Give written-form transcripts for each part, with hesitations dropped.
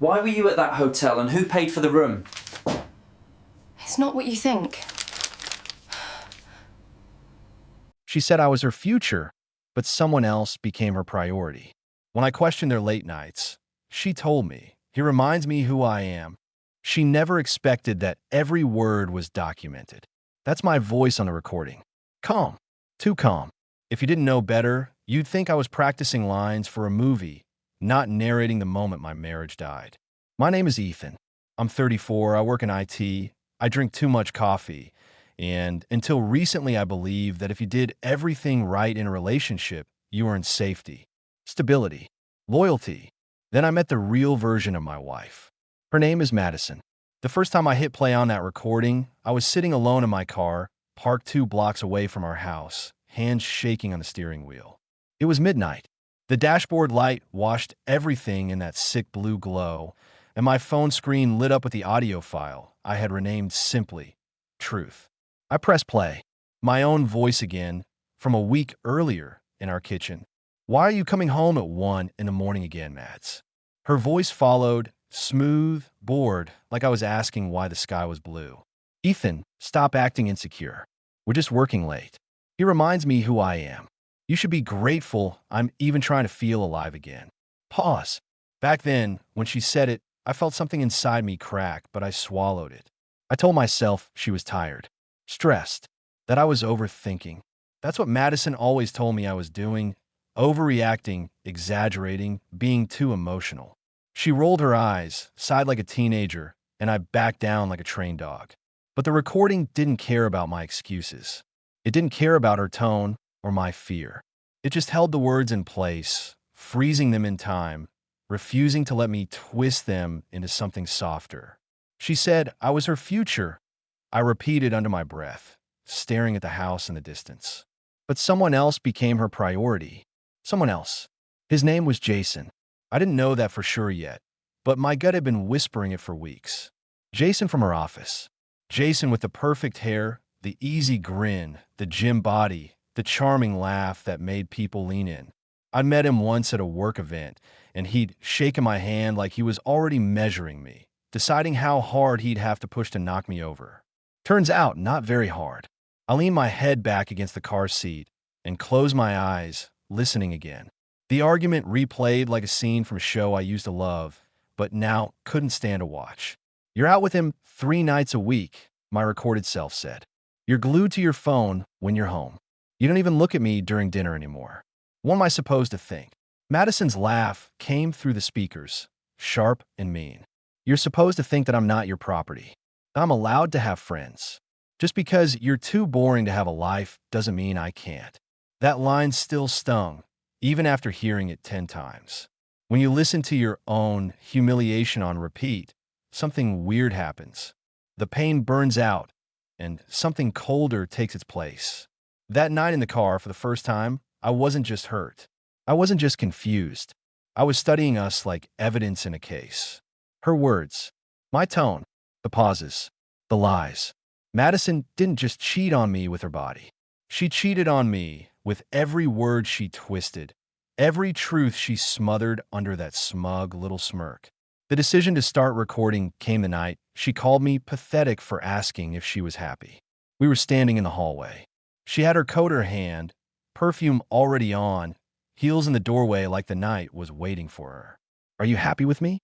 Why were you at that hotel and who paid for the room? It's not what you think. She said I was her future, but someone else became her priority. When I questioned their late nights, she told me, "He reminds me who I am." She never expected that every word was documented. That's my voice on the recording. Calm. Too calm. If you didn't know better, you'd think I was practicing lines for a movie, not narrating the moment my marriage died. My name is Ethan. I'm 34, I work in IT, I drink too much coffee, and until recently I believed that if you did everything right in a relationship, you were in safety, stability, loyalty. Then I met the real version of my wife. Her name is Madison. The first time I hit play on that recording, I was sitting alone in my car, parked 2 blocks away from our house, hands shaking on the steering wheel. It was midnight. The dashboard light washed everything in that sick blue glow, and my phone screen lit up with the audio file I had renamed simply Truth. I pressed play, my own voice again, from a week earlier in our kitchen. "Why are you coming home at 1 in the morning again, Mads?" Her voice followed, smooth, bored, like I was asking why the sky was blue. "Ethan, stop acting insecure. We're just working late. He reminds me who I am. You should be grateful I'm even trying to feel alive again." Pause. Back then, when she said it, I felt something inside me crack, but I swallowed it. I told myself she was tired, stressed, that I was overthinking. That's what Madison always told me I was doing, overreacting, exaggerating, being too emotional. She rolled her eyes, sighed like a teenager, and I backed down like a trained dog. But the recording didn't care about my excuses. It didn't care about her tone or my fear. It just held the words in place, freezing them in time, refusing to let me twist them into something softer. She said I was her future. I repeated under my breath, staring at the house in the distance. But someone else became her priority. Someone else. His name was Jason. I didn't know that for sure yet, but my gut had been whispering it for weeks. Jason from her office. Jason with the perfect hair, the easy grin, the gym body, the charming laugh that made people lean in. I met him once at a work event, and he'd shaken my hand like he was already measuring me, deciding how hard he'd have to push to knock me over. Turns out, not very hard. I leaned my head back against the car seat and closed my eyes, listening again. The argument replayed like a scene from a show I used to love, but now couldn't stand to watch. "You're out with him 3 nights a week," my recorded self said. "You're glued to your phone when you're home. You don't even look at me during dinner anymore." What am I supposed to think? Madison's laugh came through the speakers, sharp and mean. "You're supposed to think that I'm not your property. I'm allowed to have friends. Just because you're too boring to have a life doesn't mean I can't." That line still stung, even after hearing it 10 times. When you listen to your own humiliation on repeat, something weird happens. The pain burns out, and something colder takes its place. That night in the car, for the first time, I wasn't just hurt. I wasn't just confused. I was studying us like evidence in a case. Her words, my tone, the pauses, the lies. Madison didn't just cheat on me with her body. She cheated on me with every word she twisted, every truth she smothered under that smug little smirk. The decision to start recording came the night she called me pathetic for asking if she was happy. We were standing in the hallway. She had her coat in her hand, perfume already on, heels in the doorway like the night was waiting for her. "Are you happy with me?"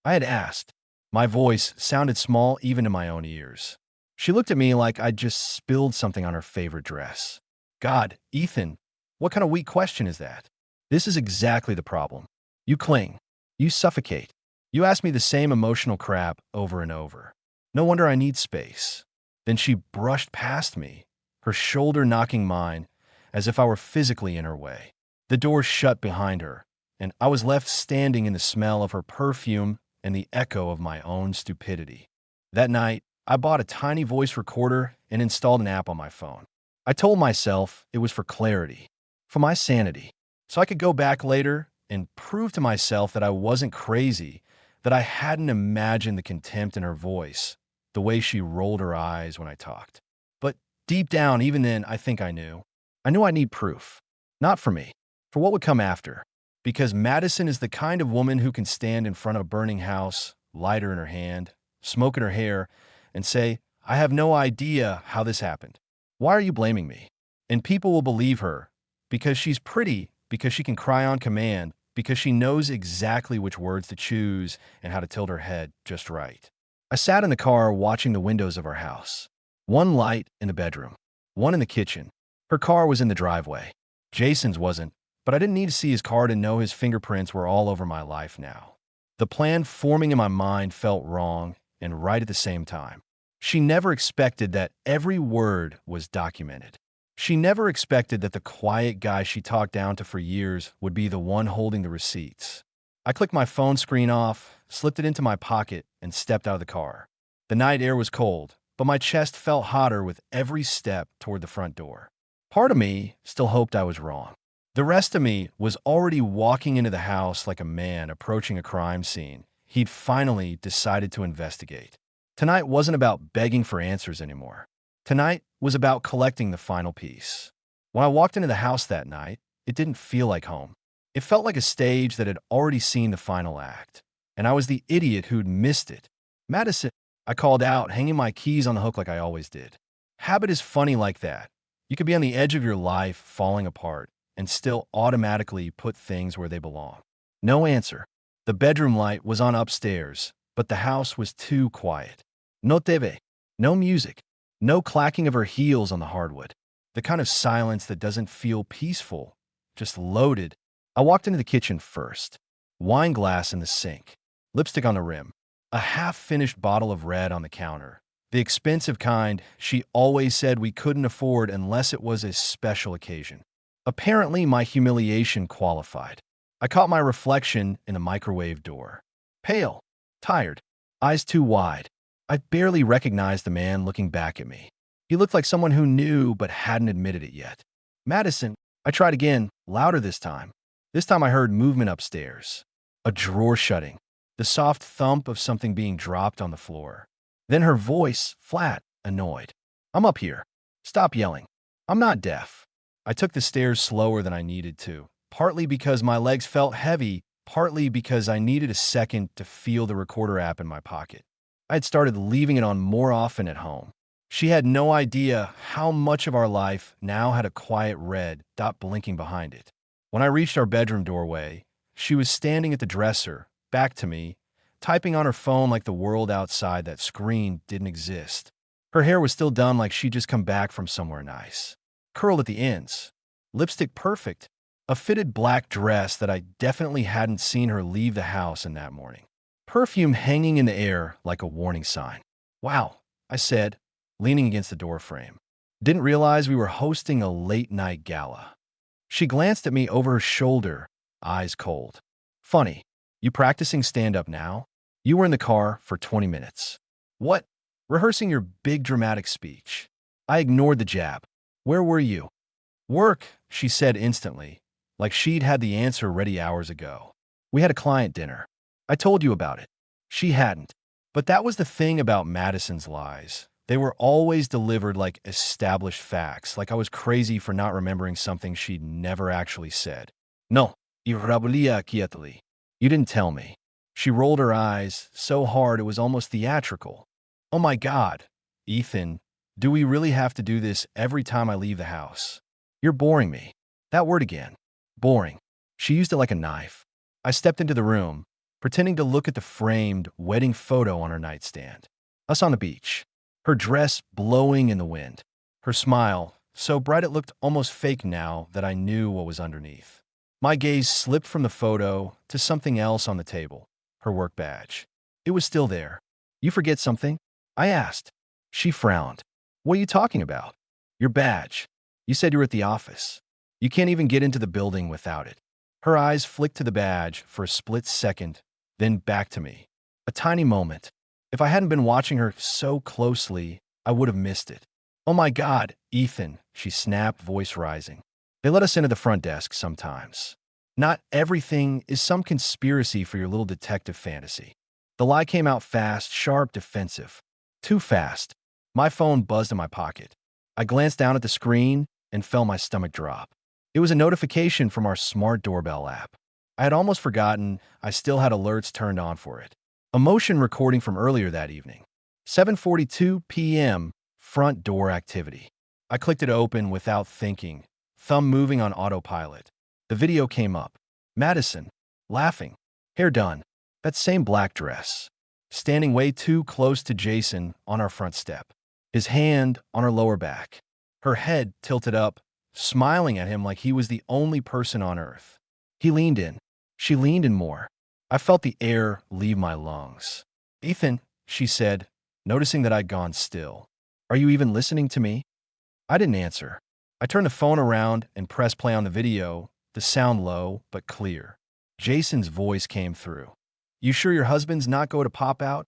I had asked. My voice sounded small even to my own ears. She looked at me like I'd just spilled something on her favorite dress. God, Ethan, what kind of weak question is that? This is exactly the problem. You cling. You suffocate. You ask me the same emotional crap over and over. No wonder I need space. Then she brushed past me, her shoulder knocking mine, as if I were physically in her way. The door shut behind her, and I was left standing in the smell of her perfume and the echo of my own stupidity. That night, I bought a tiny voice recorder and installed an app on my phone. I told myself it was for clarity, for my sanity, so I could go back later and prove to myself that I wasn't crazy, that I hadn't imagined the contempt in her voice, the way she rolled her eyes when I talked. But deep down, even then, I think I knew. I knew I need proof. Not for me, for what would come after. Because Madison is the kind of woman who can stand in front of a burning house, lighter in her hand, smoke in her hair, and say, "I have no idea how this happened. Why are you blaming me?" And people will believe her because she's pretty, because she can cry on command, because she knows exactly which words to choose and how to tilt her head just right. I sat in the car watching the windows of our house. One light in the bedroom, one in the kitchen. Her car was in the driveway. Jason's wasn't, but I didn't need to see his car to know his fingerprints were all over my life now. The plan forming in my mind felt wrong and right at the same time. She never expected that every word was documented. She never expected that the quiet guy she talked down to for years would be the one holding the receipts. I clicked my phone screen off, slipped it into my pocket, and stepped out of the car. The night air was cold, but my chest felt hotter with every step toward the front door. Part of me still hoped I was wrong. The rest of me was already walking into the house like a man approaching a crime scene. He'd finally decided to investigate. Tonight wasn't about begging for answers anymore. Tonight was about collecting the final piece. When I walked into the house that night, it didn't feel like home. It felt like a stage that had already seen the final act, and I was the idiot who'd missed it. "Madison," I called out, hanging my keys on the hook like I always did. Habit is funny like that. You could be on the edge of your life, falling apart, and still automatically put things where they belong. No answer. The bedroom light was on upstairs, but the house was too quiet. No TV, no music, no clacking of her heels on the hardwood. The kind of silence that doesn't feel peaceful, just loaded. I walked into the kitchen first. Wine glass in the sink, lipstick on the rim, a half-finished bottle of red on the counter. The expensive kind she always said we couldn't afford unless it was a special occasion. Apparently, my humiliation qualified. I caught my reflection in the microwave door. Pale, tired, eyes too wide. I barely recognized the man looking back at me. He looked like someone who knew but hadn't admitted it yet. "Madison," I tried again, louder this time. This time I heard movement upstairs. A drawer shutting. The soft thump of something being dropped on the floor. Then her voice, flat, annoyed. "I'm up here. Stop yelling. I'm not deaf." I took the stairs slower than I needed to, partly because my legs felt heavy, partly because I needed a second to feel the recorder app in my pocket. I had started leaving it on more often at home. She had no idea how much of our life now had a quiet red dot blinking behind it. When I reached our bedroom doorway, she was standing at the dresser, back to me, typing on her phone like the world outside that screen didn't exist. Her hair was still done like she'd just come back from somewhere nice. Curled at the ends. Lipstick perfect. A fitted black dress that I definitely hadn't seen her leave the house in that morning. Perfume hanging in the air like a warning sign. "Wow," I said, leaning against the doorframe. Didn't realize we were hosting a late-night gala. She glanced at me over her shoulder, eyes cold. "Funny, you practicing stand-up now? You were in the car for 20 minutes. What? Rehearsing your big dramatic speech." I ignored the jab. "Where were you?" "Work," she said instantly, like she'd had the answer ready hours ago. "We had a client dinner. I told you about it." She hadn't. But that was the thing about Madison's lies. They were always delivered like established facts, like I was crazy for not remembering something she'd never actually said. "No, irrabilia quietly. You didn't tell me." She rolled her eyes so hard it was almost theatrical. "Oh my God, Ethan, do we really have to do this every time I leave the house? You're boring me." That word again. Boring. She used it like a knife. I stepped into the room, pretending to look at the framed wedding photo on her nightstand. Us on the beach. Her dress blowing in the wind. Her smile, so bright it looked almost fake now that I knew what was underneath. My gaze slipped from the photo to something else on the table. Her work badge. It was still there. "You forget something?" I asked. She frowned. "What are you talking about?" "Your badge. You said you were at the office. You can't even get into the building without it." Her eyes flicked to the badge for a split second, then back to me. A tiny moment. If I hadn't been watching her so closely, I would have missed it. "Oh my God, Ethan," she snapped, voice rising. "They let us into the front desk sometimes. Not everything is some conspiracy for your little detective fantasy." The lie came out fast, sharp, defensive. Too fast. My phone buzzed in my pocket. I glanced down at the screen and felt my stomach drop. It was a notification from our smart doorbell app. I had almost forgotten I still had alerts turned on for it. A motion recording from earlier that evening. 7:42 p.m. Front door activity. I clicked it open without thinking, thumb moving on autopilot. The video came up. Madison, laughing, hair done, that same black dress, standing way too close to Jason on our front step, his hand on her lower back, her head tilted up, smiling at him like he was the only person on earth. He leaned in. She leaned in more. I felt the air leave my lungs. "Ethan," she said, noticing that I'd gone still. "Are you even listening to me?" I didn't answer. I turned the phone around and pressed play on the video, the sound low but clear. Jason's voice came through. "You sure your husband's not going to pop out?"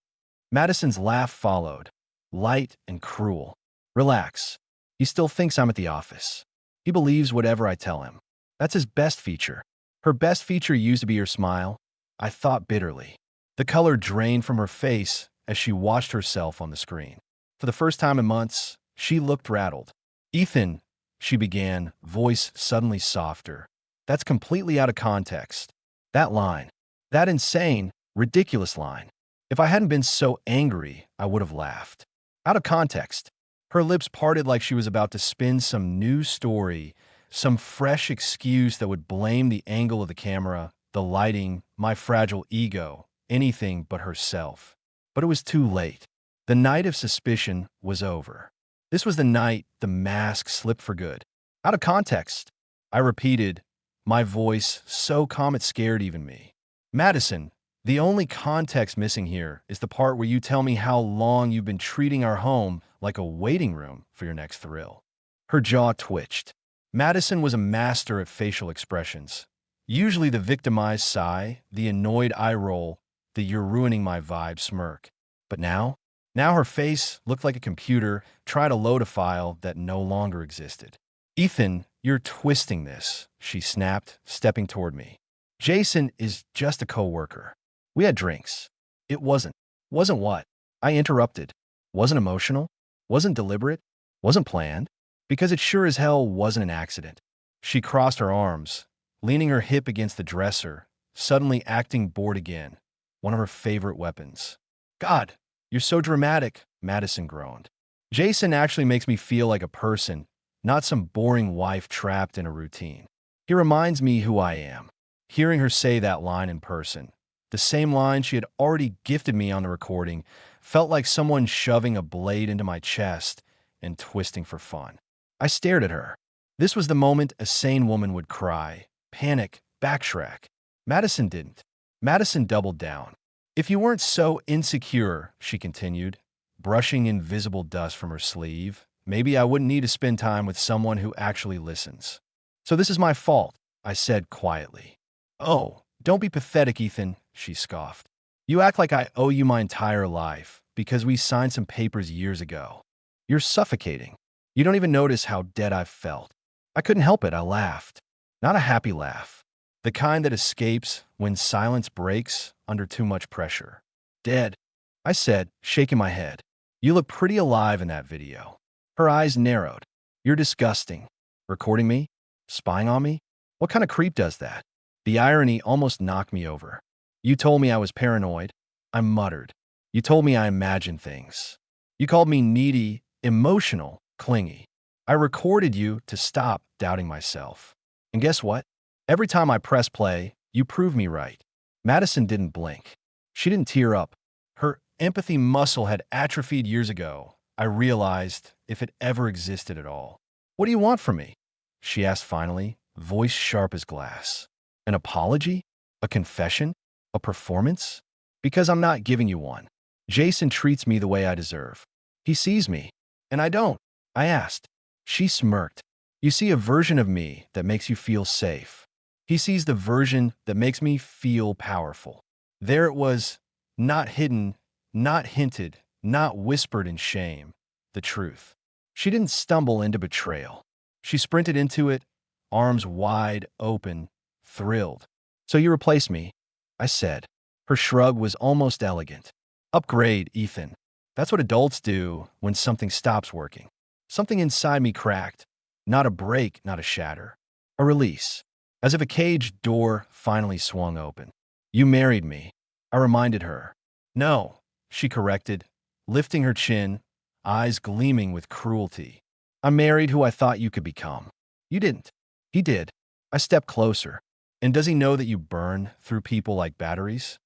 Madison's laugh followed, light and cruel. "Relax. He still thinks I'm at the office. He believes whatever I tell him. That's his best feature." Her best feature used to be her smile, I thought bitterly. The color drained from her face as she watched herself on the screen. For the first time in months, she looked rattled. "Ethan," she began, voice suddenly softer. "That's completely out of context. That line. That insane, ridiculous line. If I hadn't been so angry, I would have laughed. Out of context." Her lips parted like she was about to spin some new story, some fresh excuse that would blame the angle of the camera, the lighting, my fragile ego, anything but herself. But it was too late. The night of suspicion was over. This was the night the mask slipped for good. "Out of context," I repeated, my voice so calm it scared even me. "Madison, the only context missing here is the part where you tell me how long you've been treating our home like a waiting room for your next thrill." Her jaw twitched. Madison was a master at facial expressions. Usually the victimized sigh, the annoyed eye roll, the "you're ruining my" vibe smirk. But now her face looked like a computer trying to load a file that no longer existed. "Ethan, you're twisting this," she snapped, stepping toward me. "Jason is just a coworker. We had drinks. It wasn't." "Wasn't what?" I interrupted. "Wasn't emotional? Wasn't deliberate? Wasn't planned? Because it sure as hell wasn't an accident." She crossed her arms, leaning her hip against the dresser, suddenly acting bored again, one of her favorite weapons. "God, you're so dramatic," Madison groaned. "Jason actually makes me feel like a person, not some boring wife trapped in a routine. He reminds me who I am." Hearing her say that line in person, the same line she had already gifted me on the recording, felt like someone shoving a blade into my chest and twisting for fun. I stared at her. This was the moment a sane woman would cry, panic, backtrack. Madison didn't. Madison doubled down. "If you weren't so insecure," she continued, brushing invisible dust from her sleeve, "maybe I wouldn't need to spend time with someone who actually listens." "So this is my fault," I said quietly. "Oh, don't be pathetic, Ethan," she scoffed. "You act like I owe you my entire life because we signed some papers years ago. You're suffocating. You don't even notice how dead I've felt." I couldn't help it, I laughed. Not a happy laugh. The kind that escapes when silence breaks under too much pressure. "Dead," I said, shaking my head. "You look pretty alive in that video." Her eyes narrowed. "You're disgusting. Recording me? Spying on me? What kind of creep does that?" The irony almost knocked me over. "You told me I was paranoid." I muttered. "You told me I imagined things. You called me needy, emotional, clingy. I recorded you to stop doubting myself. And guess what? Every time I press play, you prove me right." Madison didn't blink. She didn't tear up. Her empathy muscle had atrophied years ago, I realized, if it ever existed at all. "What do you want from me?" she asked finally, voice sharp as glass. "An apology? A confession? A performance? Because I'm not giving you one. Jason treats me the way I deserve. He sees me, and I don't." I asked. She smirked. "You see a version of me that makes you feel safe. He sees the version that makes me feel powerful." There it was, not hidden, not hinted, not whispered in shame, the truth. She didn't stumble into betrayal. She sprinted into it, arms wide open, thrilled. "So you replaced me," I said. Her shrug was almost elegant. "Upgrade, Ethan. That's what adults do when something stops working." Something inside me cracked. Not a break, not a shatter. A release. As if a cage door finally swung open. You married me, I reminded her. No, she corrected, lifting her chin, eyes gleaming with cruelty. I married who I thought you could become. You didn't. He did. I stepped closer. And does he know that you burn through people like batteries?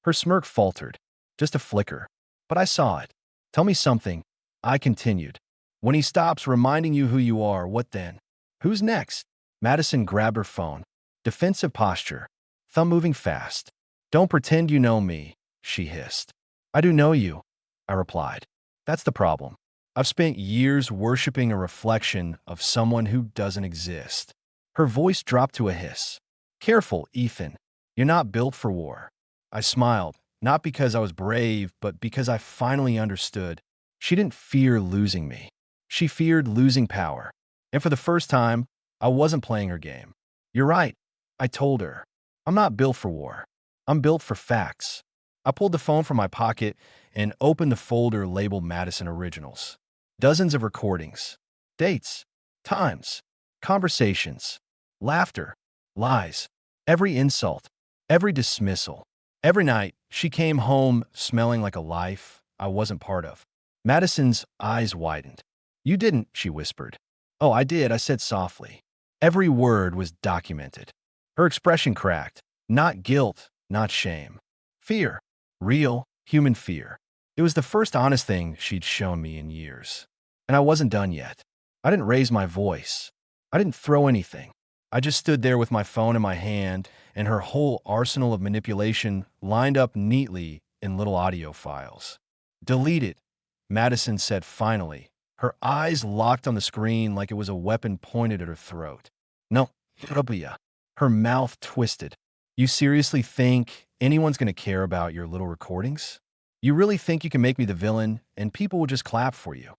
Her smirk faltered. Just a flicker. But I saw it. Tell me something. I continued. When he stops reminding you who you are, what then? Who's next? Madison grabbed her phone. Defensive posture. Thumb moving fast. Don't pretend you know me, she hissed. I do know you, I replied. That's the problem. I've spent years worshiping a reflection of someone who doesn't exist. Her voice dropped to a hiss. Careful, Ethan. You're not built for war. I smiled, not because I was brave, but because I finally understood. She didn't fear losing me. She feared losing power. And for the first time, I wasn't playing her game. You're right, I told her. I'm not built for war. I'm built for facts. I pulled the phone from my pocket and opened the folder labeled Madison Originals. Dozens of recordings, dates, times, conversations, laughter, lies, every insult, every dismissal. Every night, she came home smelling like a life I wasn't part of. Madison's eyes widened. You didn't, she whispered. Oh, I did, I said softly. Every word was documented. Her expression cracked. Not guilt, not shame. Fear. Real, human fear. It was the first honest thing she'd shown me in years. And I wasn't done yet. I didn't raise my voice. I didn't throw anything. I just stood there with my phone in my hand and her whole arsenal of manipulation lined up neatly in little audio files. Delete it, Madison said finally, her eyes locked on the screen like it was a weapon pointed at her throat. No, Rabia. Her mouth twisted. You seriously think anyone's going to care about your little recordings? You really think you can make me the villain and people will just clap for you?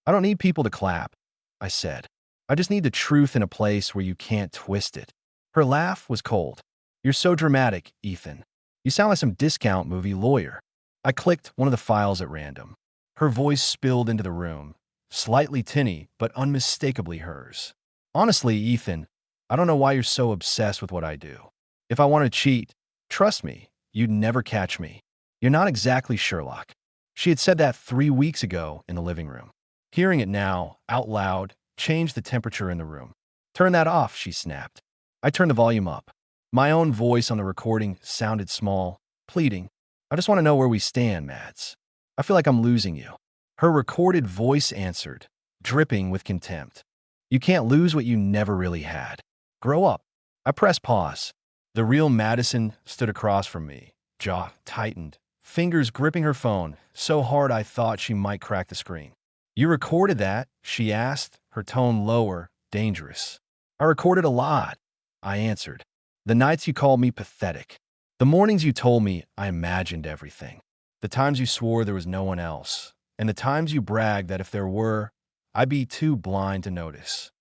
I don't need people to clap, I said. I just need the truth in a place where you can't twist it. Her laugh was cold. You're so dramatic, Ethan. You sound like some discount movie lawyer. I clicked one of the files at random. Her voice spilled into the room, slightly tinny, but unmistakably hers. Honestly, Ethan, I don't know why you're so obsessed with what I do. If I want to cheat, trust me, you'd never catch me. You're not exactly Sherlock. She had said that 3 weeks ago in the living room. Hearing it now, out loud, changed the temperature in the room. Turn that off, she snapped. I turned the volume up. My own voice on the recording sounded small, pleading. I just want to know where we stand, Mads. I feel like I'm losing you. Her recorded voice answered, dripping with contempt. You can't lose what you never really had. Grow up. I pressed pause. The real Madison stood across from me, jaw tightened, fingers gripping her phone so hard I thought she might crack the screen. You recorded that? She asked, her tone lower, dangerous. I recorded a lot, I answered. The nights you called me pathetic. The mornings you told me I imagined everything. The times you swore there was no one else. And the times you bragged that if there were, I'd be too blind to notice.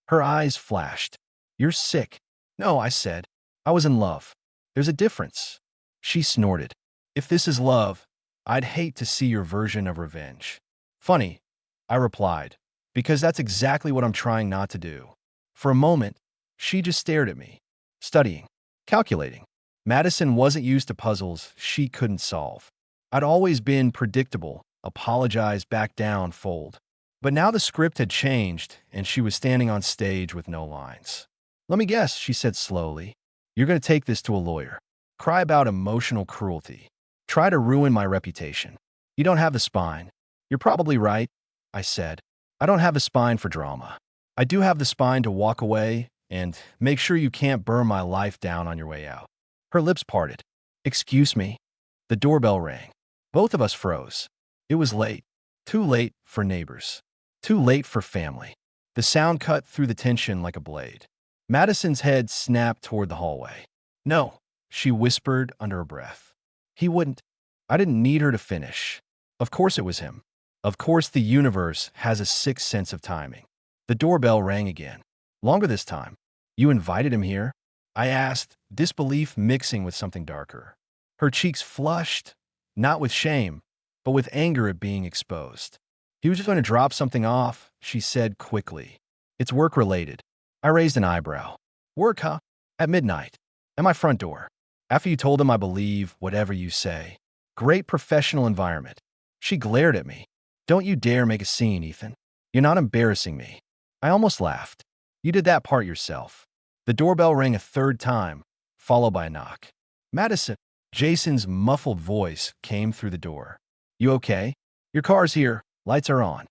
Her eyes flashed. You're sick. No, I said. I was in love. There's a difference. She snorted. If this is love, I'd hate to see your version of revenge. Funny, I replied, because that's exactly what I'm trying not to do. For a moment, she just stared at me, studying, calculating. Madison wasn't used to puzzles she couldn't solve. I'd always been predictable, apologize, back down, fold. But now the script had changed, and she was standing on stage with no lines. Let me guess, she said slowly. You're going to take this to a lawyer. Cry about emotional cruelty. Try to ruin my reputation. You don't have the spine. You're probably right, I said. I don't have the spine for drama. I do have the spine to walk away and make sure you can't burn my life down on your way out. Her lips parted. Excuse me. The doorbell rang. Both of us froze. It was late. Too late for neighbors. Too late for family. The sound cut through the tension like a blade. Madison's head snapped toward the hallway. No, she whispered under her breath. He wouldn't. I didn't need her to finish. Of course it was him. Of course the universe has a sixth sense of timing. The doorbell rang again. Longer this time. You invited him here? I asked, disbelief mixing with something darker. Her cheeks flushed, not with shame, but with anger at being exposed. He was just going to drop something off, she said quickly. It's work-related. I raised an eyebrow. Work, huh? At midnight. At my front door. After you told him I believe whatever you say. Great professional environment. She glared at me. Don't you dare make a scene, Ethan. You're not embarrassing me. I almost laughed. You did that part yourself. The doorbell rang a third time, followed by a knock. Madison. Jason's muffled voice came through the door. You okay? Your car's here. Lights are on.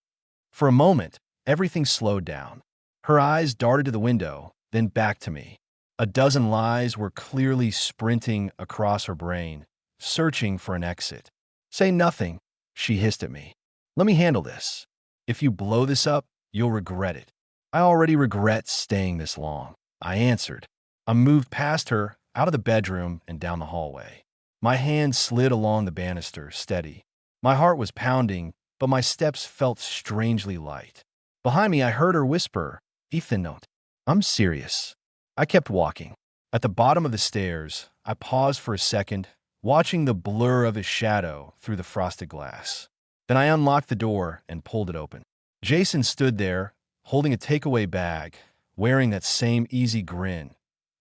For a moment, everything slowed down. Her eyes darted to the window, then back to me. A dozen lies were clearly sprinting across her brain, searching for an exit. Say nothing, she hissed at me. Let me handle this. If you blow this up, you'll regret it. I already regret staying this long, I answered. I moved past her, out of the bedroom and down the hallway. My hand slid along the banister, steady. My heart was pounding, but my steps felt strangely light. Behind me, I heard her whisper, Ethan, don't. I'm serious. I kept walking. At the bottom of the stairs, I paused for a second, watching the blur of his shadow through the frosted glass. Then I unlocked the door and pulled it open. Jason stood there, holding a takeaway bag, wearing that same easy grin,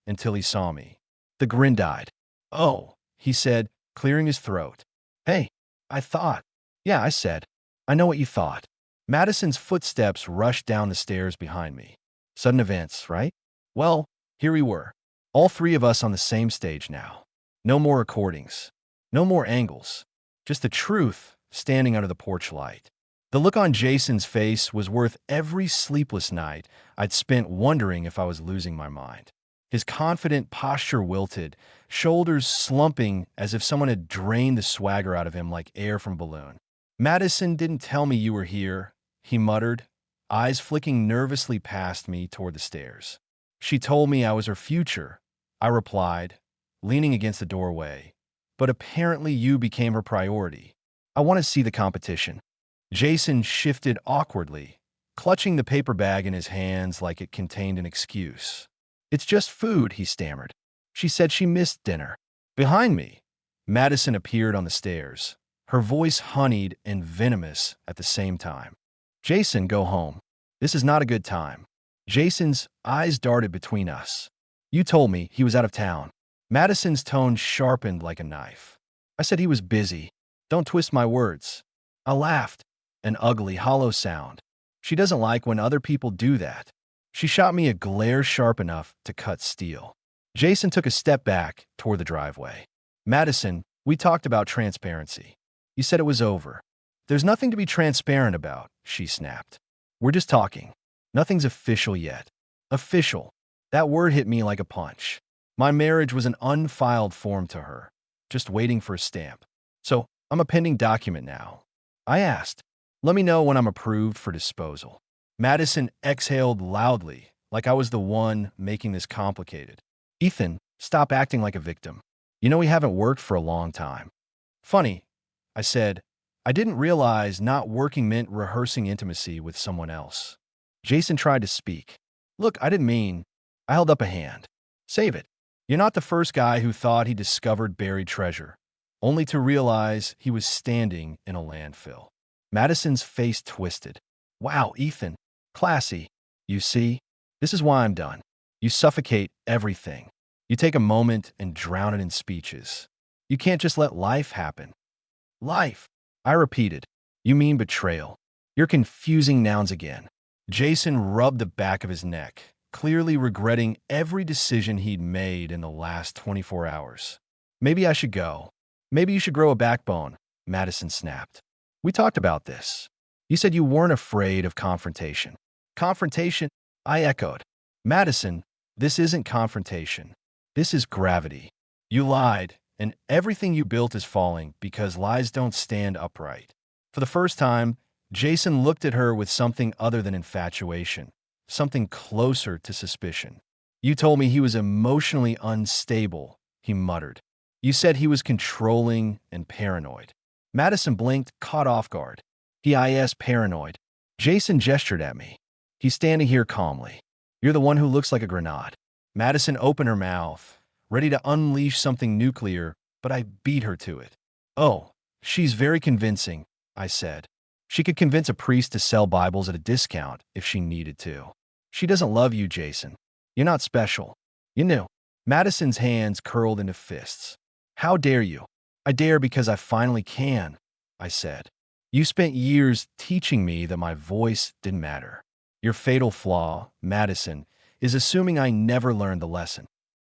until he saw me. The grin died. Oh, he said, clearing his throat. Hey, I thought. Yeah, I said. I know what you thought. Madison's footsteps rushed down the stairs behind me. Sudden events, right? Well, here we were. All three of us on the same stage now. No more recordings. No more angles. Just the truth standing under the porch light. The look on Jason's face was worth every sleepless night I'd spent wondering if I was losing my mind. His confident posture wilted, shoulders slumping as if someone had drained the swagger out of him like air from a balloon. Madison didn't tell me you were here, he muttered, eyes flicking nervously past me toward the stairs. She told me I was her future, I replied, leaning against the doorway. But apparently you became her priority. I want to see the competition. Jason shifted awkwardly, clutching the paper bag in his hands like it contained an excuse. It's just food, he stammered. She said she missed dinner. Behind me, Madison appeared on the stairs, her voice honeyed and venomous at the same time. Jason, go home. This is not a good time. Jason's eyes darted between us. You told me he was out of town. Madison's tone sharpened like a knife. I said he was busy. Don't twist my words. I laughed, an ugly, hollow sound. She doesn't like when other people do that. She shot me a glare sharp enough to cut steel. Jason took a step back toward the driveway. Madison, we talked about transparency. You said it was over. There's nothing to be transparent about, she snapped. We're just talking. Nothing's official yet. Official. That word hit me like a punch. My marriage was an unfiled form to her, just waiting for a stamp. So, I'm a pending document now. I asked, let me know when I'm approved for disposal. Madison exhaled loudly, like I was the one making this complicated. Ethan, stop acting like a victim. You know we haven't worked for a long time. Funny, I said. I didn't realize not working meant rehearsing intimacy with someone else. Jason tried to speak. Look, I didn't mean. I held up a hand. Save it. You're not the first guy who thought he discovered buried treasure, only to realize he was standing in a landfill. Madison's face twisted. Wow, Ethan. Classy. You see? This is why I'm done. You suffocate everything. You take a moment and drown it in speeches. You can't just let life happen. Life. I repeated. You mean betrayal. You're confusing nouns again. Jason rubbed the back of his neck, clearly regretting every decision he'd made in the last 24 hours. Maybe I should go. Maybe you should grow a backbone, Madison snapped. We talked about this. You said you weren't afraid of confrontation. Confrontation? I echoed. Madison, this isn't confrontation. This is gravity. You lied, and everything you built is falling because lies don't stand upright. For the first time, Jason looked at her with something other than infatuation, something closer to suspicion. You told me he was emotionally unstable, he muttered. You said he was controlling and paranoid. Madison blinked, caught off guard. He paranoid. Jason gestured at me. He's standing here calmly. You're the one who looks like a grenade. Madison opened her mouth, ready to unleash something nuclear, but I beat her to it. Oh, she's very convincing, I said. She could convince a priest to sell Bibles at a discount if she needed to. She doesn't love you, Jason. You're not special. You knew. Madison's hands curled into fists. How dare you? I dare because I finally can, I said. You spent years teaching me that my voice didn't matter. Your fatal flaw, Madison, is assuming I never learned the lesson.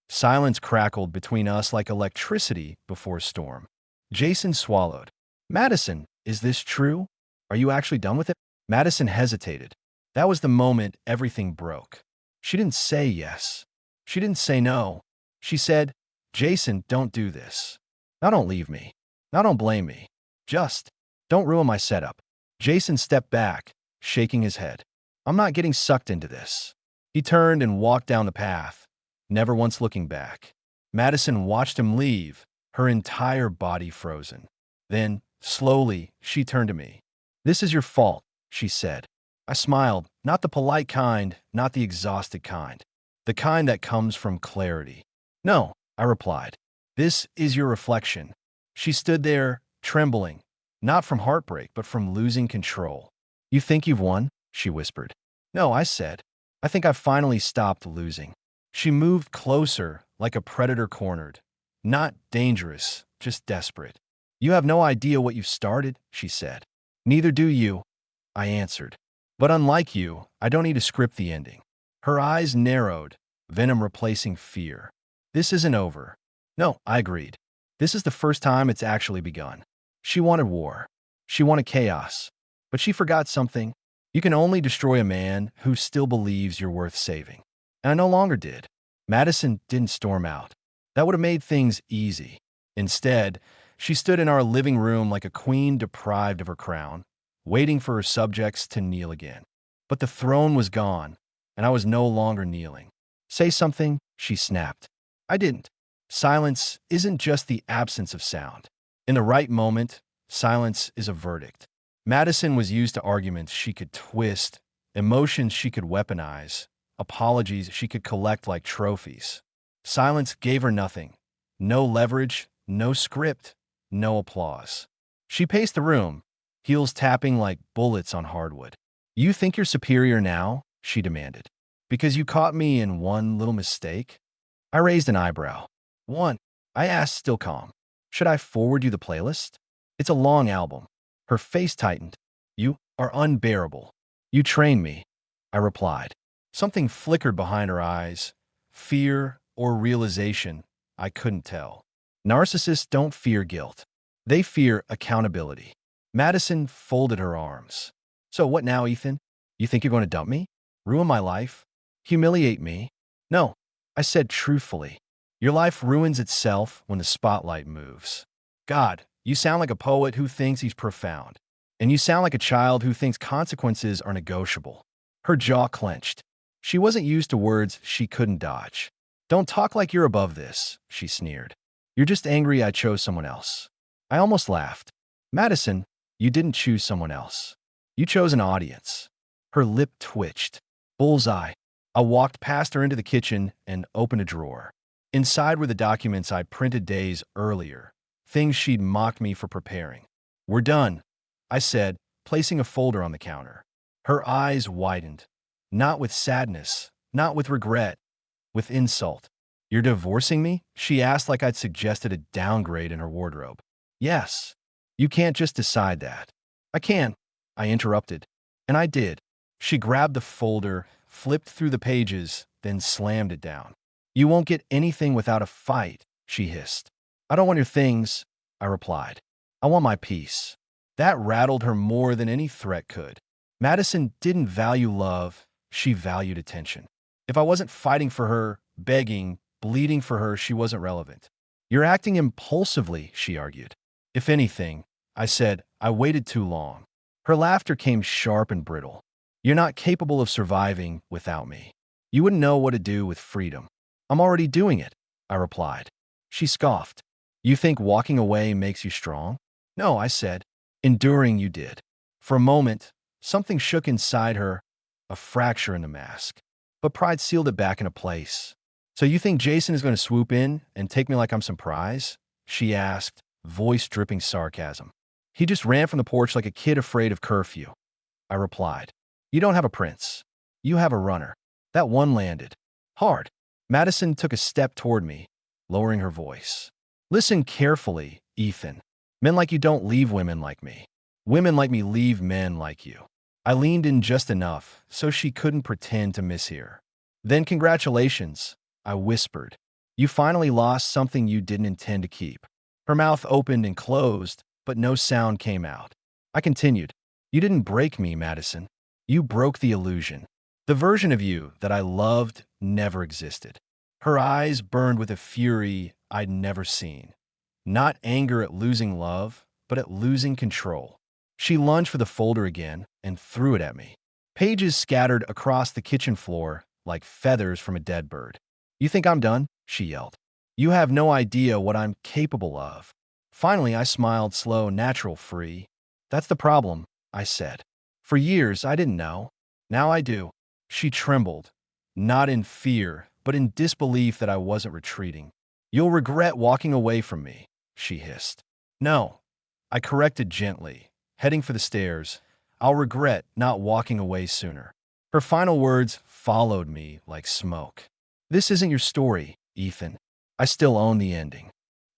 Silence crackled between us like electricity before a storm. Jason swallowed. Madison, is this true? Are you actually done with it? Madison hesitated. That was the moment everything broke. She didn't say yes. She didn't say no. She said, Jason, don't do this. Now don't leave me. Now don't blame me. Just don't ruin my setup. Jason stepped back, shaking his head. I'm not getting sucked into this. He turned and walked down the path, never once looking back. Madison watched him leave, her entire body frozen. Then, slowly, she turned to me. This is your fault, she said. I smiled, not the polite kind, not the exhausted kind. The kind that comes from clarity. No, I replied. This is your reflection. She stood there, trembling, not from heartbreak, but from losing control. You think you've won? She whispered. No, I said. I think I've finally stopped losing. She moved closer, like a predator cornered. Not dangerous, just desperate. You have no idea what you've started, she said. Neither do you, I answered. But unlike you, I don't need to script the ending. Her eyes narrowed, venom replacing fear. This isn't over. No, I agreed. This is the first time it's actually begun. She wanted war. She wanted chaos. But she forgot something. You can only destroy a man who still believes you're worth saving. And I no longer did. Madison didn't storm out. That would have made things easy. Instead, she stood in our living room like a queen deprived of her crown, waiting for her subjects to kneel again. But the throne was gone, and I was no longer kneeling. Say something, she snapped. I didn't. Silence isn't just the absence of sound. In the right moment, silence is a verdict. Madison was used to arguments she could twist, emotions she could weaponize, apologies she could collect like trophies. Silence gave her nothing. No leverage, no script, no applause. She paced the room, heels tapping like bullets on hardwood. You think you're superior now? She demanded. Because you caught me in one little mistake? I raised an eyebrow. One, I asked, still calm. Should I forward you the playlist? It's a long album. Her face tightened. You are unbearable. You train me, I replied. Something flickered behind her eyes. Fear or realization, I couldn't tell. Narcissists don't fear guilt. They fear accountability. Madison folded her arms. So what now, Ethan? You think you're going to dump me? Ruin my life? Humiliate me? No, I said truthfully. Your life ruins itself when the spotlight moves. God, you sound like a poet who thinks he's profound. And you sound like a child who thinks consequences are negotiable. Her jaw clenched. She wasn't used to words she couldn't dodge. Don't talk like you're above this, she sneered. You're just angry I chose someone else. I almost laughed. Madison, you didn't choose someone else. You chose an audience. Her lip twitched. Bullseye. I walked past her into the kitchen and opened a drawer. Inside were the documents I'd printed days earlier, things she'd mocked me for preparing. We're done, I said, placing a folder on the counter. Her eyes widened. Not with sadness, not with regret, with insult. You're divorcing me? She asked like I'd suggested a downgrade in her wardrobe. Yes. You can't just decide that. I can, I interrupted. And I did. She grabbed the folder, flipped through the pages, then slammed it down. You won't get anything without a fight, she hissed. I don't want your things, I replied. I want my peace. That rattled her more than any threat could. Madison didn't value love, she valued attention. If I wasn't fighting for her, begging, bleeding for her, she wasn't relevant. You're acting impulsively, she argued. If anything, I said, I waited too long. Her laughter came sharp and brittle. You're not capable of surviving without me. You wouldn't know what to do with freedom. I'm already doing it, I replied. She scoffed. You think walking away makes you strong? No, I said. Enduring you did. For a moment, something shook inside her, a fracture in the mask. But pride sealed it back into place. So you think Jason is going to swoop in and take me like I'm some prize? She asked, voice dripping sarcasm. He just ran from the porch like a kid afraid of curfew. I replied. You don't have a prince. You have a runner. That one landed. Hard. Madison took a step toward me, lowering her voice. Listen carefully, Ethan. Men like you don't leave women like me. Women like me leave men like you. I leaned in just enough so she couldn't pretend to mishear. Then congratulations, I whispered. You finally lost something you didn't intend to keep. Her mouth opened and closed, but no sound came out. I continued. You didn't break me, Madison. You broke the illusion. The version of you that I loved never existed. Her eyes burned with a fury I'd never seen. Not anger at losing love, but at losing control. She lunged for the folder again and threw it at me. Pages scattered across the kitchen floor like feathers from a dead bird. You think I'm done? She yelled. You have no idea what I'm capable of. Finally, I smiled slow, natural, free. That's the problem, I said. For years, I didn't know. Now I do. She trembled, not in fear, but in disbelief that I wasn't retreating. You'll regret walking away from me, she hissed. No, I corrected gently, heading for the stairs. I'll regret not walking away sooner. Her final words followed me like smoke. This isn't your story, Ethan. I still own the ending.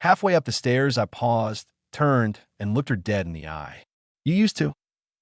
Halfway up the stairs, I paused, turned, and looked her dead in the eye. You used to,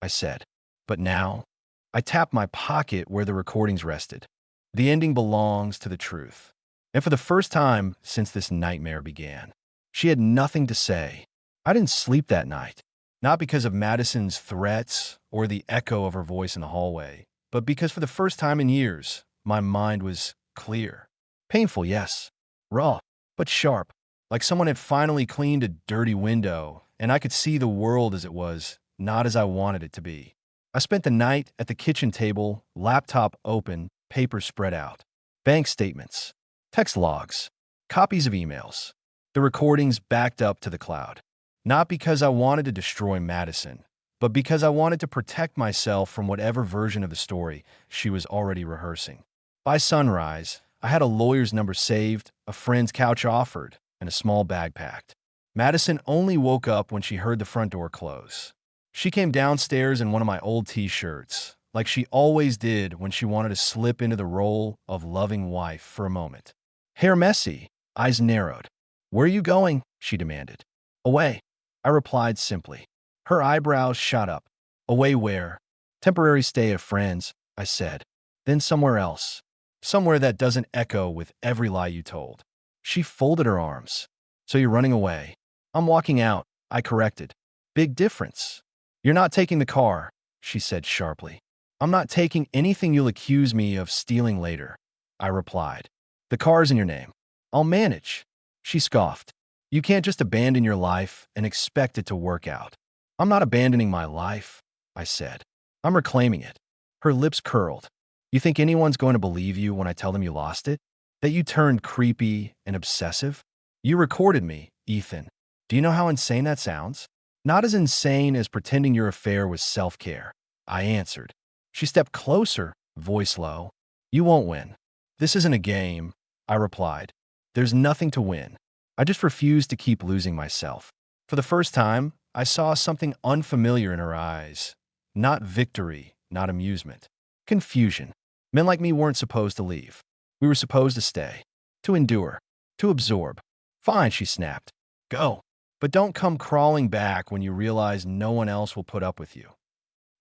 I said. But now, I tapped my pocket where the recordings rested. The ending belongs to the truth. And for the first time since this nightmare began, she had nothing to say. I didn't sleep that night, not because of Madison's threats or the echo of her voice in the hallway, but because for the first time in years, my mind was clear. Painful, yes. Raw, but sharp, like someone had finally cleaned a dirty window, and I could see the world as it was, not as I wanted it to be. I spent the night at the kitchen table, laptop open, papers spread out. Bank statements, text logs, copies of emails. The recordings backed up to the cloud. Not because I wanted to destroy Madison, but because I wanted to protect myself from whatever version of the story she was already rehearsing. By sunrise, I had a lawyer's number saved, a friend's couch offered, and a small bag packed. Madison only woke up when she heard the front door close. She came downstairs in one of my old t-shirts, like she always did when she wanted to slip into the role of loving wife for a moment. Hair messy, eyes narrowed. Where are you going? She demanded. Away, I replied simply. Her eyebrows shot up. Away where? Temporary stay of friends, I said. Then somewhere else. Somewhere that doesn't echo with every lie you told. She folded her arms. So you're running away. I'm walking out, I corrected. Big difference. You're not taking the car, she said sharply. I'm not taking anything you'll accuse me of stealing later, I replied. The car's in your name. I'll manage. She scoffed. You can't just abandon your life and expect it to work out. I'm not abandoning my life, I said. I'm reclaiming it. Her lips curled. You think anyone's going to believe you when I tell them you lost it? That you turned creepy and obsessive? You recorded me, Ethan. Do you know how insane that sounds? Not as insane as pretending your affair was self-care, I answered. She stepped closer, voice low. You won't win. This isn't a game, I replied. There's nothing to win. I just refuse to keep losing myself. For the first time, I saw something unfamiliar in her eyes. Not victory, not amusement. Confusion. Men like me weren't supposed to leave. We were supposed to stay. To endure. To absorb. Fine, she snapped. Go. But don't come crawling back when you realize no one else will put up with you.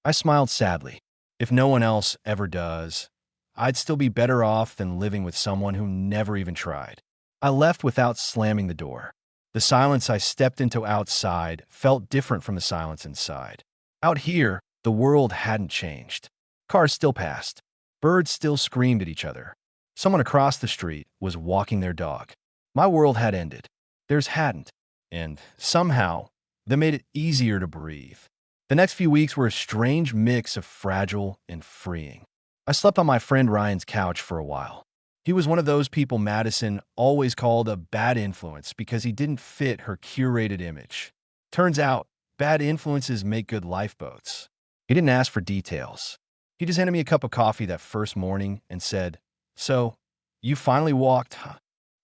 I smiled sadly. If no one else ever does, I'd still be better off than living with someone who never even tried. I left without slamming the door. The silence I stepped into outside felt different from the silence inside. Out here, the world hadn't changed. Cars still passed. Birds still screamed at each other. Someone across the street was walking their dog. My world had ended. Theirs hadn't. And somehow, that made it easier to breathe. The next few weeks were a strange mix of fragile and freeing. I slept on my friend Ryan's couch for a while. He was one of those people Madison always called a bad influence because he didn't fit her curated image. Turns out, bad influences make good lifeboats. He didn't ask for details. He just handed me a cup of coffee that first morning and said, So, you finally walked, huh?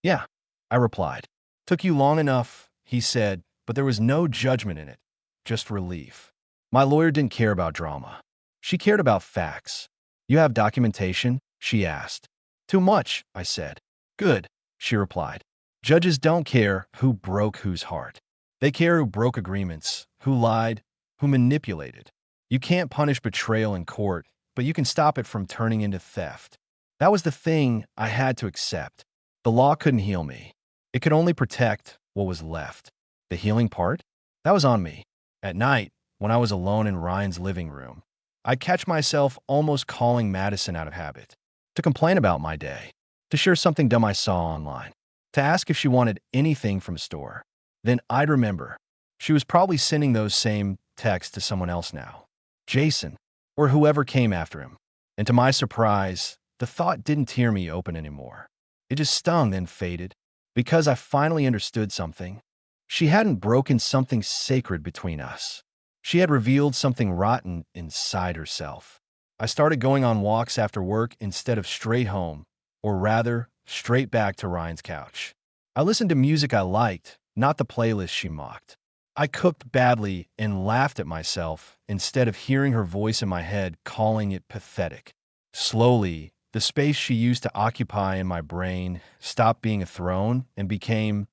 Yeah, I replied. Took you long enough, he said, but there was no judgment in it, just relief. My lawyer didn't care about drama. She cared about facts. You have documentation? She asked. Too much, I said. Good, she replied. Judges don't care who broke whose heart. They care who broke agreements, who lied, who manipulated. You can't punish betrayal in court, but you can stop it from turning into theft. That was the thing I had to accept. The law couldn't heal me. It could only protect what was left. The healing part? That was on me. At night, when I was alone in Ryan's living room, I'd catch myself almost calling Madison out of habit, to complain about my day, to share something dumb I saw online, to ask if she wanted anything from a store. Then I'd remember. She was probably sending those same texts to someone else now. Jason, or whoever came after him. And to my surprise, the thought didn't tear me open anymore. It just stung, then faded, because I finally understood something. She hadn't broken something sacred between us. She had revealed something rotten inside herself. I started going on walks after work instead of straight home, or rather, straight back to Ryan's couch. I listened to music I liked, not the playlist she mocked. I cooked badly and laughed at myself instead of hearing her voice in my head calling it pathetic. Slowly, the space she used to occupy in my brain stopped being a throne and became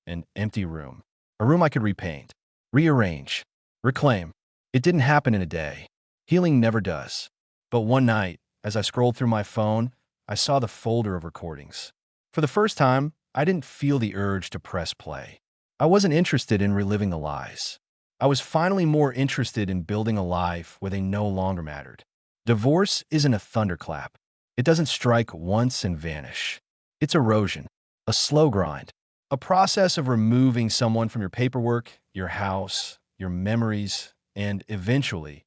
an empty room. A room I could repaint, rearrange, reclaim. It didn't happen in a day. Healing never does. But one night, as I scrolled through my phone, I saw the folder of recordings. For the first time, I didn't feel the urge to press play. I wasn't interested in reliving the lies. I was finally more interested in building a life where they no longer mattered. Divorce isn't a thunderclap. It doesn't strike once and vanish. It's erosion, a slow grind, a process of removing someone from your paperwork, your house, your memories, and eventually,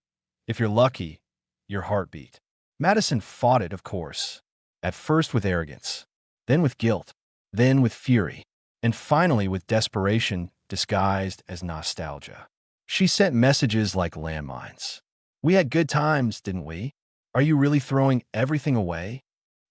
if you're lucky, your heartbeat. Madison fought it, of course, at first with arrogance, then with guilt, then with fury, and finally with desperation disguised as nostalgia. She sent messages like landmines. We had good times, didn't we? Are you really throwing everything away?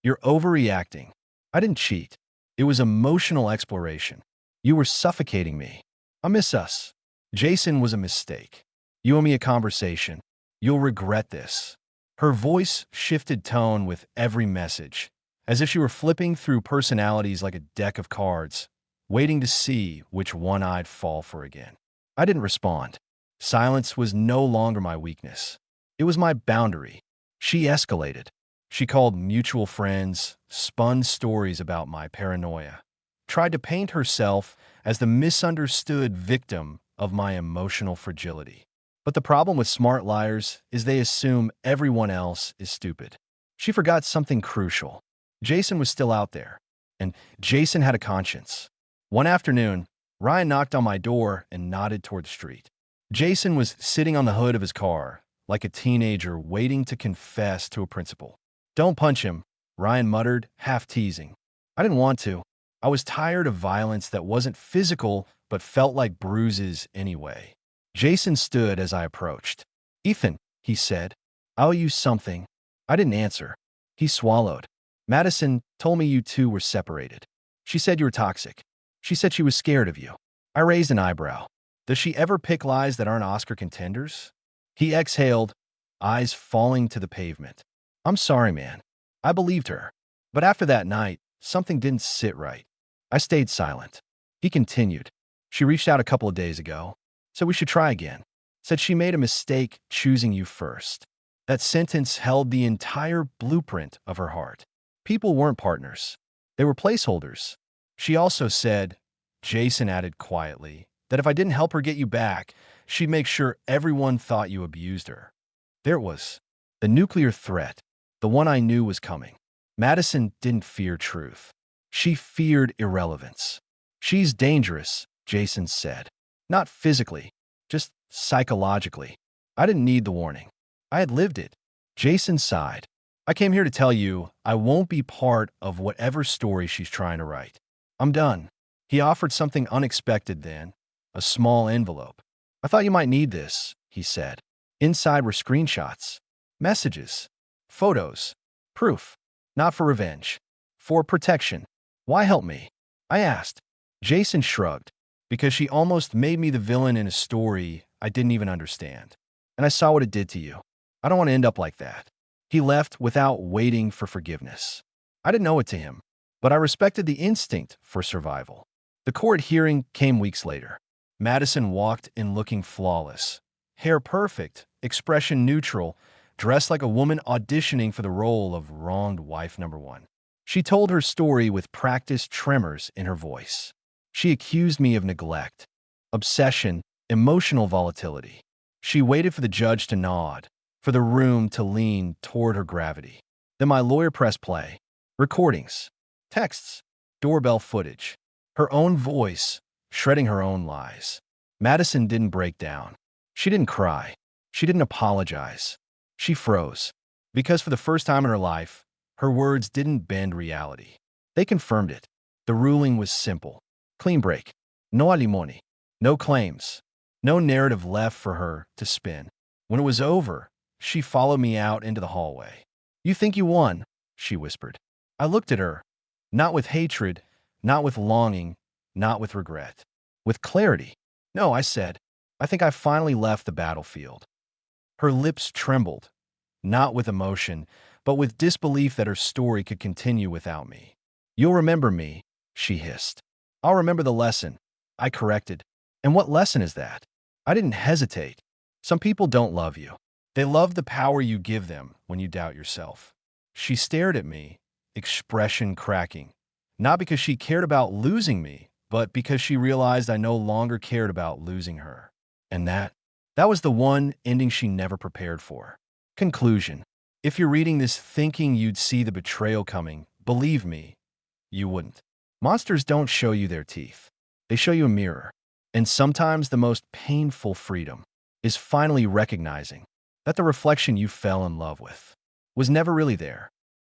You're overreacting. I didn't cheat. It was emotional exploration. You were suffocating me. I miss us. Jason was a mistake. You owe me a conversation. You'll regret this. Her voice shifted tone with every message, as if she were flipping through personalities like a deck of cards, waiting to see which one I'd fall for again. I didn't respond. Silence was no longer my weakness. It was my boundary. She escalated. She called mutual friends, spun stories about my paranoia, tried to paint herself as the misunderstood victim of my emotional fragility. But the problem with smart liars is they assume everyone else is stupid. She forgot something crucial. Jason was still out there, and Jason had a conscience. One afternoon, Ryan knocked on my door and nodded toward the street. Jason was sitting on the hood of his car, like a teenager waiting to confess to a principal. Don't punch him, Ryan muttered, half teasing. I didn't want to. I was tired of violence that wasn't physical but felt like bruises anyway. Jason stood as I approached. Ethan, he said, I owe you something. I didn't answer. He swallowed. Madison told me you two were separated. She said you were toxic. She said she was scared of you. I raised an eyebrow. Does she ever pick lies that aren't Oscar contenders? He exhaled, eyes falling to the pavement. I'm sorry, man. I believed her. But after that night, something didn't sit right. I stayed silent. He continued. She reached out a couple of days ago, so we should try again. Said she made a mistake choosing you first. That sentence held the entire blueprint of her heart. People weren't partners. They were placeholders. She also said, Jason added quietly, that if I didn't help her get you back, she'd make sure everyone thought you abused her. There it was. The nuclear threat. The one I knew was coming. Madison didn't fear truth. She feared irrelevance. She's dangerous, Jason said. Not physically, just psychologically. I didn't need the warning. I had lived it. Jason sighed. I came here to tell you I won't be part of whatever story she's trying to write. I'm done. He offered something unexpected then, a small envelope. I thought you might need this, he said. Inside were screenshots, messages, photos, proof. Not for revenge. For protection. Why help me? I asked. Jason shrugged. Because she almost made me the villain in a story I didn't even understand. And I saw what it did to you. I don't want to end up like that. He left without waiting for forgiveness. I didn't owe it to him. but I respected the instinct for survival. The court hearing came weeks later. Madison walked in looking flawless. Hair perfect, expression neutral, dressed like a woman auditioning for the role of wronged wife number one. She told her story with practiced tremors in her voice. She accused me of neglect, obsession, emotional volatility. She waited for the judge to nod, for the room to lean toward her gravity. Then my lawyer pressed play. Recordings, texts, doorbell footage, her own voice, shredding her own lies. Madison didn't break down. She didn't cry. She didn't apologize. She froze. Because for the first time in her life, her words didn't bend reality. They confirmed it. The ruling was simple. Clean break. No alimony. No claims. No narrative left for her to spin. When it was over, she followed me out into the hallway. "You think you won?" she whispered. I looked at her, not with hatred, not with longing, not with regret. With clarity. "No," I said. "I think I finally left the battlefield." Her lips trembled, not with emotion, but with disbelief that her story could continue without me. "You'll remember me," she hissed. "I'll remember the lesson," I corrected. "And what lesson is that?" I didn't hesitate. Some people don't love you. They love the power you give them when you doubt yourself. She stared at me, expression cracking. Not because she cared about losing me, but because she realized I no longer cared about losing her. And that was the one ending she never prepared for. Conclusion. If you're reading this thinking you'd see the betrayal coming, believe me, you wouldn't. Monsters don't show you their teeth. They show you a mirror. And sometimes the most painful freedom is finally recognizing that the reflection you fell in love with was never really there.